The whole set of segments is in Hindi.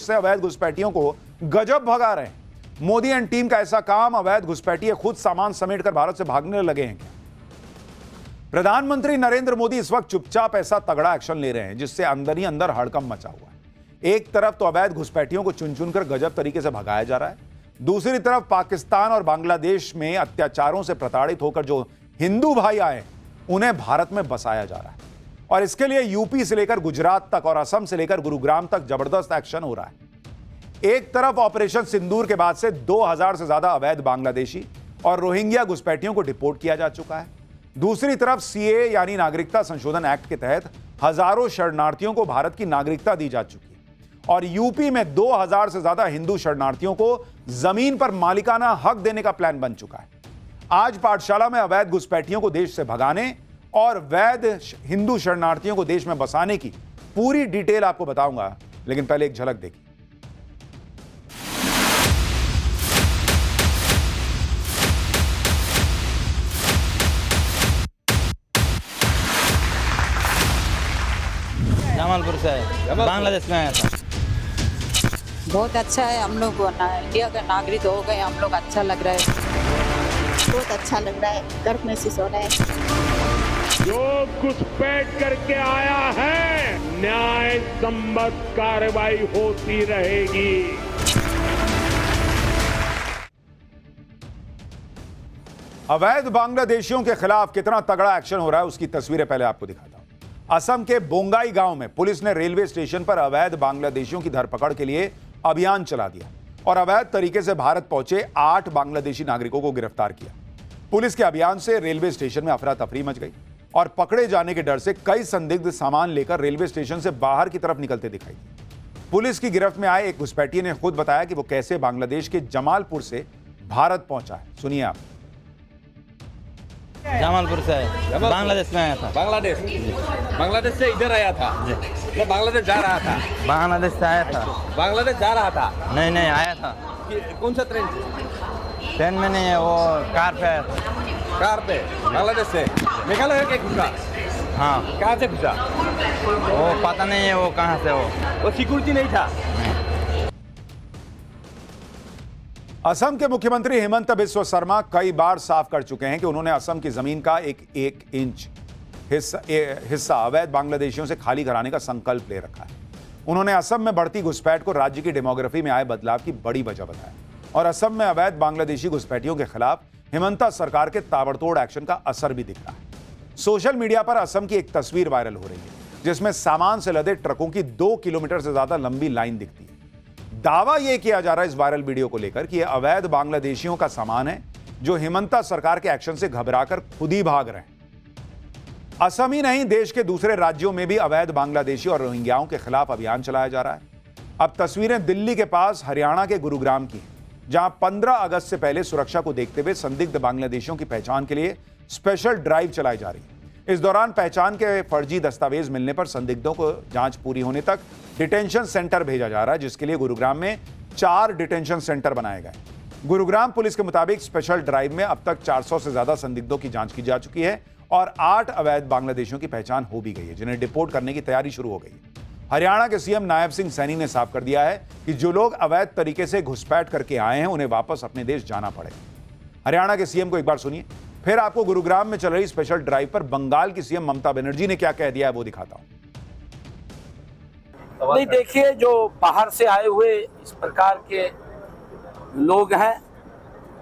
से अवैध घुसपैठियों को गजब भगा रहे हैं। मोदी एंड टीम का ऐसा काम, अवैध घुसपैठिए खुद सामान समेटकर भारत से भागने लगे हैं क्या? प्रधानमंत्री नरेंद्र मोदी इस वक्त चुपचाप ऐसा तगड़ा एक्शन ले रहे हैं जिससे अंदर ही अंदर हड़कंप मचा हुआ है। एक तरफ तो अवैध घुसपैठियों को चुन चुनकर गजब तरीके से भगाया जा रहा है, दूसरी तरफ पाकिस्तान और बांग्लादेश में अत्याचारों से प्रताड़ित होकर जो हिंदू भाई आए उन्हें भारत में बसाया जा रहा है। और इसके लिए यूपी से लेकर गुजरात तक और असम से लेकर गुरुग्राम तक जबरदस्त एक्शन हो रहा है। एक तरफ ऑपरेशन सिंदूर के बाद से 2000 से ज्यादा अवैध बांग्लादेशी और रोहिंग्या घुसपैठियों को डिपोर्ट किया जा चुका है। दूसरी तरफ सीए यानी नागरिकता संशोधन एक्ट के तहत हजारों शरणार्थियों को भारत की नागरिकता दी जा चुकी है। और यूपी में 2000 से ज्यादा हिंदू शरणार्थियों को जमीन पर मालिकाना हक देने का प्लान बन चुका है। आज पाठशाला में अवैध घुसपैठियों को देश से भगाने और वैध हिंदू शरणार्थियों को देश में बसाने की पूरी डिटेल आपको बताऊंगा, लेकिन पहले एक झलक देखिए। जमालपुर से है, बांग्लादेश में आया था। बहुत अच्छा है, हम लोग इंडिया का नागरिक हो गए, हम लोग अच्छा लग रहा है। बहुत अच्छा लग रहा है, गर्व महसूस हो रहा है। जो घुसपैठ करके आया है, न्याय संबद्ध कार्रवाई होती रहेगी। अवैध बांग्लादेशियों के खिलाफ कितना तगड़ा एक्शन हो रहा है उसकी तस्वीरें पहले आपको दिखाता हूं। असम के बोंगाई गांव में पुलिस ने रेलवे स्टेशन पर अवैध बांग्लादेशियों की धरपकड़ के लिए अभियान चला दिया और अवैध तरीके से भारत पहुंचे 8 बांग्लादेशी नागरिकों को गिरफ्तार किया। पुलिस के अभियान से रेलवे स्टेशन में अफरा तफरी मच गई और पकड़े जाने के डर से कई संदिग्ध सामान लेकर रेलवे स्टेशन से बाहर की तरफ निकलते दिखाई दिए। पुलिस की गिरफ्त में आए एक घुसपैठिए ने खुद बताया कि वो कैसे बांग्लादेश के जमालपुर से भारत पहुंचा है। सुनिए आप। जमालपुर से है, बांग्लादेश में आया था। बांग्लादेश से इधर आया था? तो बांग्लादेश जा रहा था? बांग्लादेश से आया था। बांग्लादेश जा रहा था? नहीं आया था। कौन सा ट्रेन से? ट्रेन में नहीं है, वो कार पे आया था। कार पे? बांग्लादेश से मेघालय के घुसा? हाँ। कहाँ से घुसा? वो पता नहीं है वो कहाँ से। वो सिक्योरिटी नहीं था? असम के मुख्यमंत्री हेमंत बिस्वा शर्मा कई बार साफ कर चुके हैं कि उन्होंने असम की जमीन का एक इंच हिस्सा अवैध बांग्लादेशियों से खाली कराने का संकल्प ले रखा है। उन्होंने असम में बढ़ती घुसपैठ को राज्य की डेमोग्राफी में आए बदलाव की बड़ी वजह बताया और असम में अवैध बांग्लादेशी घुसपैठियों के खिलाफ हेमंत सरकार के ताबड़तोड़ एक्शन का असर भी दिख रहा है। सोशल मीडिया पर असम की एक तस्वीर वायरल हो रही है जिसमें सामान से लदे ट्रकों की 2 किलोमीटर से ज्यादा लंबी लाइन दिखती है। दावा यह किया जा रहा है इस वायरल वीडियो को लेकर कि यह अवैध बांग्लादेशियों का सामान है जो हेमंत सरकार के एक्शन से घबराकर खुद ही भाग रहे हैं। असम ही नहीं, देश के दूसरे राज्यों में भी अवैध बांग्लादेशी और रोहिंग्याओं के खिलाफ अभियान चलाया जा रहा है। अब तस्वीरें दिल्ली के पास हरियाणा के गुरुग्राम की हैं, जहां 15 अगस्त से पहले सुरक्षा को देखते हुए संदिग्ध बांग्लादेशियों की पहचान के लिए स्पेशल ड्राइव चलाई जा रही है। इस दौरान पहचान के फर्जी दस्तावेज मिलने पर संदिग्धों को जांच पूरी होने तक डिटेंशन सेंटर भेजा जा रहा है, जिसके लिए गुरुग्राम में 4 डिटेंशन सेंटर बनाए गए। गुरुग्राम पुलिस के मुताबिक स्पेशल ड्राइव में अब तक 400 से ज्यादा संदिग्धों की जांच की जा चुकी है और 8 अवैध बांग्लादेशियों की पहचान हो भी गई है, जिन्हें डिपोर्ट करने की तैयारी शुरू हो गई है। हरियाणा के सीएम नायब सिंह सैनी ने साफ कर दिया है कि जो लोग अवैध तरीके से घुसपैठ करके आए हैं उन्हें वापस अपने देश जाना पड़ेगा। हरियाणा के सीएम को एक बार सुनिए, फिर आपको गुरुग्राम में चल रही स्पेशल ड्राइव पर बंगाल की सीएम ममता बनर्जी ने क्या कह दिया है वो दिखाता हूं। नहीं, देखिए, जो बाहर से आए हुए इस प्रकार के लोग हैं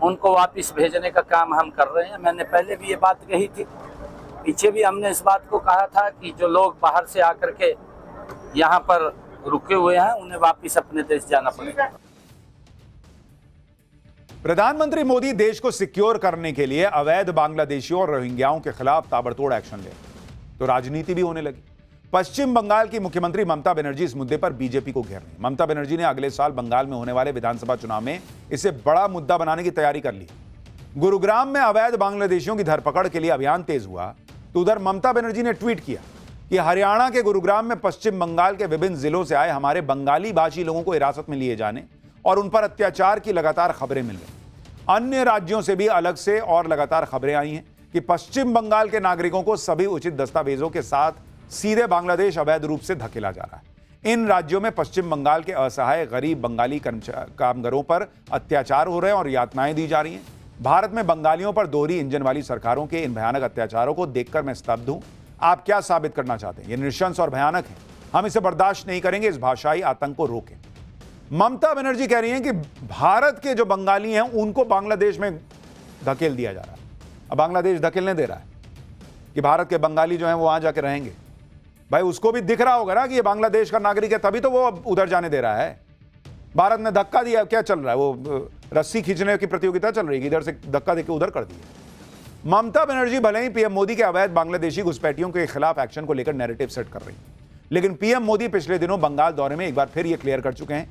उनको वापस भेजने का काम हम कर रहे हैं। मैंने पहले भी ये बात कही थी, पीछे भी हमने इस बात को कहा था कि जो लोग बाहर से आकर के यहाँ पर रुके हुए हैं उन्हें वापस अपने देश जाना पड़ेगा। प्रधानमंत्री मोदी देश को सिक्योर करने के लिए अवैध बांग्लादेशियों और रोहिंग्याओं के खिलाफ ताबड़तोड़ एक्शन ले तो राजनीति भी होने लगी। पश्चिम बंगाल की मुख्यमंत्री ममता बनर्जी इस मुद्दे पर बीजेपी को घेर रही। ममता बनर्जी ने अगले साल बंगाल में होने वाले विधानसभा चुनाव में इसे बड़ा मुद्दा बनाने की तैयारी कर ली। गुरुग्राम में अवैध बांग्लादेशियों की धरपकड़ के लिए अभियान तेज हुआ तो उधर ममता बनर्जी ने ट्वीट किया कि हरियाणा के गुरुग्राम में पश्चिम बंगाल के विभिन्न जिलों से आए हमारे बंगाली भाषी लोगों को हिरासत में लिए जाने और उन पर अत्याचार की लगातार खबरें मिल रही। अन्य राज्यों से भी अलग से और लगातार खबरें आई हैं कि पश्चिम बंगाल के नागरिकों को सभी उचित दस्तावेजों के साथ सीधे बांग्लादेश अवैध रूप से धकेला जा रहा है। इन राज्यों में पश्चिम बंगाल के असहाय गरीब बंगाली कामगारों पर अत्याचार हो रहे हैं और यातनाएं दी जा रही हैं। भारत में बंगालियों पर दोहरी इंजन वाली सरकारों के इन भयानक अत्याचारों को देखकर मैं स्तब्ध हूं। आप क्या साबित करना चाहते हैं? यह नृशंस और भयानक है। हम इसे बर्दाश्त नहीं करेंगे। इस भाषाई आतंक को रोकें। ममता बनर्जी कह रही हैं कि भारत के जो बंगाली हैं उनको बांग्लादेश में धकेल दिया जा रहा है। अब बांग्लादेश धकेलने दे रहा है कि भारत के बंगाली जो हैं वो वहां जाके रहेंगे। भाई उसको भी दिख रहा होगा ना कि ये बांग्लादेश का नागरिक है, तभी तो वो उधर जाने दे रहा है। भारत ने धक्का दिया, क्या चल रहा है? वो रस्सी खींचने की प्रतियोगिता चल रही है, इधर से धक्का देके उधर कर दिया। ममता बनर्जी भले ही पीएम मोदी के अवैध बांग्लादेशी घुसपैठियों के खिलाफ एक्शन को लेकर नैरेटिव सेट कर रही है, लेकिन पीएम मोदी पिछले दिनों बंगाल दौरे में एक बार फिर यह क्लियर कर चुके हैं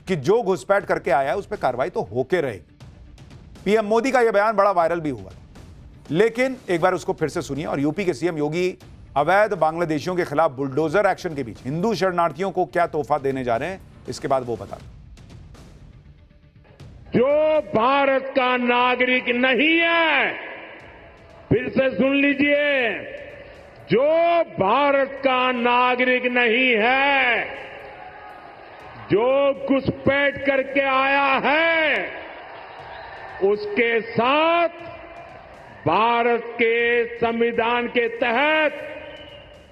कि जो घुसपैठ करके आया है उस पर कार्रवाई तो होके रहेगी। पीएम मोदी का यह बयान बड़ा वायरल भी हुआ, लेकिन एक बार उसको फिर से सुनिए। और यूपी के सीएम योगी अवैध बांग्लादेशियों के खिलाफ बुलडोजर एक्शन के बीच हिंदू शरणार्थियों को क्या तोहफा देने जा रहे हैं, इसके बाद वो बता। जो भारत का नागरिक नहीं है, फिर से सुन लीजिए, जो भारत का नागरिक नहीं है, जो घुसपैठ करके आया है, उसके साथ भारत के संविधान के तहत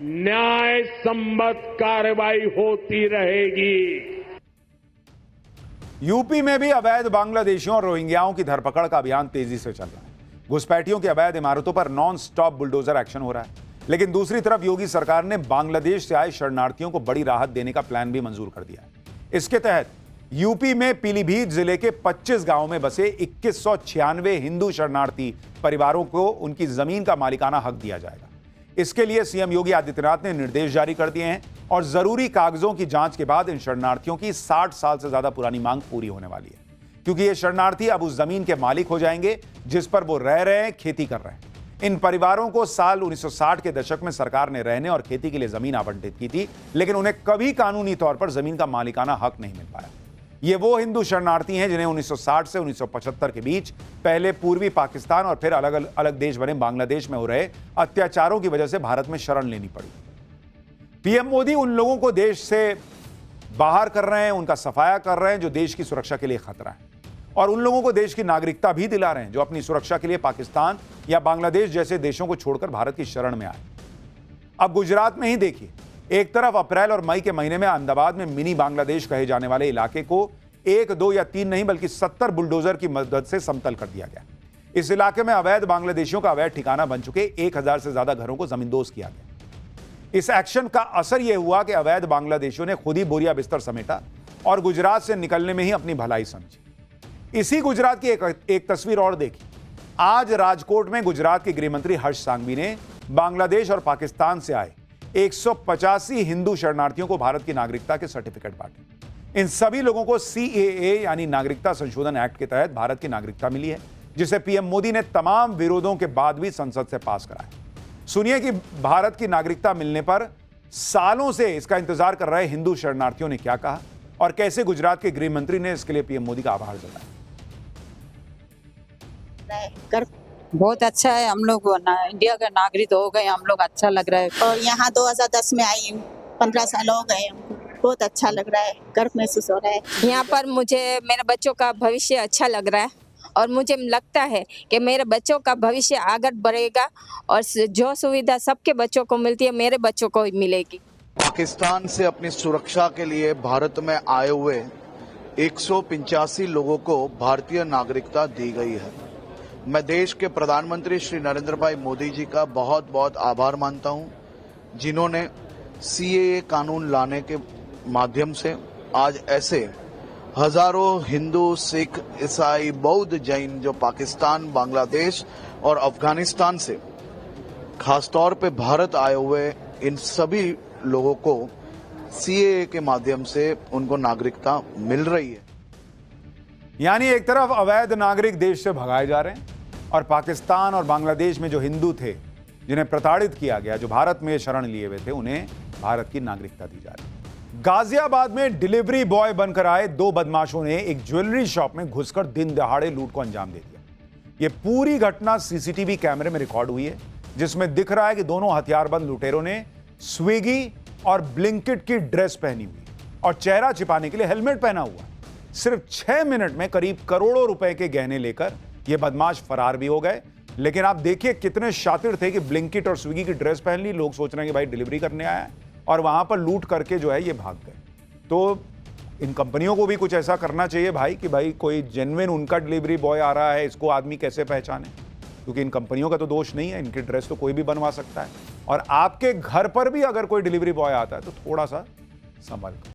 न्याय संबद्ध कार्रवाई होती रहेगी। यूपी में भी अवैध बांग्लादेशियों और रोहिंग्याओं की धरपकड़ का अभियान तेजी से चल रहा है। घुसपैठियों की अवैध इमारतों पर नॉन स्टॉप बुलडोजर एक्शन हो रहा है, लेकिन दूसरी तरफ योगी सरकार ने बांग्लादेश से आए शरणार्थियों को बड़ी राहत देने का प्लान भी मंजूर कर दिया है। इसके तहत यूपी में पीलीभीत जिले के 25 गांवों में बसे 2196 हिंदू शरणार्थी परिवारों को उनकी जमीन का मालिकाना हक दिया जाएगा। इसके लिए सीएम योगी आदित्यनाथ ने निर्देश जारी कर दिए हैं और जरूरी कागजों की जांच के बाद इन शरणार्थियों की 60 साल से ज्यादा पुरानी मांग पूरी होने वाली है, क्योंकि ये शरणार्थी अब उस जमीन के मालिक हो जाएंगे जिस पर वो रह रहे हैं, खेती कर रहे हैं। इन परिवारों को साल 1960 के दशक में सरकार ने रहने और खेती के लिए जमीन आवंटित की थी, लेकिन उन्हें कभी कानूनी तौर पर जमीन का मालिकाना हक नहीं मिल पाया। ये वो हिंदू शरणार्थी हैं जिन्हें 1960 से 1975 के बीच पहले पूर्वी पाकिस्तान और फिर अलग अलग देश बने बांग्लादेश में हो रहे अत्याचारों की वजह से भारत में शरण लेनी पड़ी। पीएम मोदी उन लोगों को देश से बाहर कर रहे हैं, उनका सफाया कर रहे हैं जो देश की सुरक्षा के लिए खतरा है, और उन लोगों को देश की नागरिकता भी दिला रहे हैं जो अपनी सुरक्षा के लिए पाकिस्तान या बांग्लादेश जैसे देशों को छोड़कर भारत की शरण में आए। अब गुजरात में ही देखिए, एक तरफ अप्रैल और मई के महीने में अहमदाबाद में मिनी बांग्लादेश कहे जाने वाले इलाके को 1, 2 या 3 नहीं बल्कि 70 बुलडोजर की मदद से समतल कर दिया गया। इस इलाके में अवैध बांग्लादेशियों का अवैध ठिकाना बन चुके 1000 से ज्यादा घरों को जमींदोज किया गया। इस एक्शन का असर यह हुआ कि अवैध बांग्लादेशियों ने खुद ही बोरिया बिस्तर समेटा और गुजरात से निकलने में ही अपनी भलाई समझी। इसी गुजरात की एक तस्वीर और देखी। आज राजकोट में गुजरात के गृह मंत्री हर्ष सांघवी ने बांग्लादेश और पाकिस्तान से आए 185 हिंदू शरणार्थियों को भारत की नागरिकता के सर्टिफिकेट बांटे। इन सभी लोगों को CAA यानी नागरिकता संशोधन एक्ट के तहत भारत की नागरिकता मिली है, जिसे पीएम मोदी ने तमाम विरोधों के बाद भी संसद से पास कराया। सुनिए कि भारत की नागरिकता मिलने पर सालों से इसका इंतजार कर रहे हिंदू शरणार्थियों ने क्या कहा और कैसे गुजरात के गृह मंत्री ने इसके लिए पीएम मोदी का आभार जताया। बहुत अच्छा है, हम लोग इंडिया का नागरिक हो गए, हम लोग अच्छा लग रहा है। और यहाँ 2010 में आई हूँ, 15 साल हो गए हमको, बहुत अच्छा लग रहा है, गर्व महसूस हो रहा है। यहाँ पर मुझे मेरे बच्चों का भविष्य अच्छा लग रहा है और मुझे लगता है कि मेरे बच्चों का भविष्य आगे बढ़ेगा और जो सुविधा सबके बच्चों को मिलती है मेरे बच्चों को मिलेगी। पाकिस्तान से अपनी सुरक्षा के लिए भारत में आए हुए 185 लोगों को भारतीय नागरिकता दी गई है। मैं देश के प्रधानमंत्री श्री नरेंद्र भाई मोदी जी का बहुत बहुत आभार मानता हूं, जिन्होंने CAA कानून लाने के माध्यम से आज ऐसे हजारों हिंदू, सिख, ईसाई, बौद्ध, जैन जो पाकिस्तान, बांग्लादेश और अफगानिस्तान से खासतौर पे भारत आए हुए इन सभी लोगों को CAA के माध्यम से उनको नागरिकता मिल रही है। यानी एक तरफ अवैध नागरिक देश से भगाए जा रहे हैं और पाकिस्तान और बांग्लादेश में जो हिंदू थे जिन्हें प्रताड़ित किया गया, जो भारत में शरण लिए हुए थे, उन्हें भारत की नागरिकता दी जा रही है। गाजियाबाद में डिलीवरी बॉय बनकर आए 2 बदमाशों ने एक ज्वेलरी शॉप में घुसकर दिन दहाड़े लूट को अंजाम दे दिया। यह पूरी घटना CCTV कैमरे में रिकॉर्ड हुई है, जिसमें दिख रहा है कि दोनों हथियारबंद लुटेरों ने स्विगी और ब्लिंकिट की ड्रेस पहनी हुई और चेहरा छिपाने के लिए हेलमेट पहना हुआ। सिर्फ 6 मिनट में करीब करोड़ों रुपए के गहने लेकर ये बदमाश फरार भी हो गए। लेकिन आप देखिए कितने शातिर थे कि ब्लिंकिट और स्विगी की ड्रेस पहन ली, लोग सोच रहे हैं कि भाई डिलीवरी करने आया है, और वहां पर लूट करके जो है ये भाग गए। तो इन कंपनियों को भी कुछ ऐसा करना चाहिए भाई कि भाई कोई जेन्युइन उनका डिलीवरी बॉय आ रहा है, इसको आदमी कैसे पहचाने, क्योंकि इन कंपनियों का तो दोष नहीं है, इनकी ड्रेस तो कोई भी बनवा सकता है। और आपके घर पर भी अगर कोई डिलीवरी बॉय आता है तो थोड़ा सा संभल कर।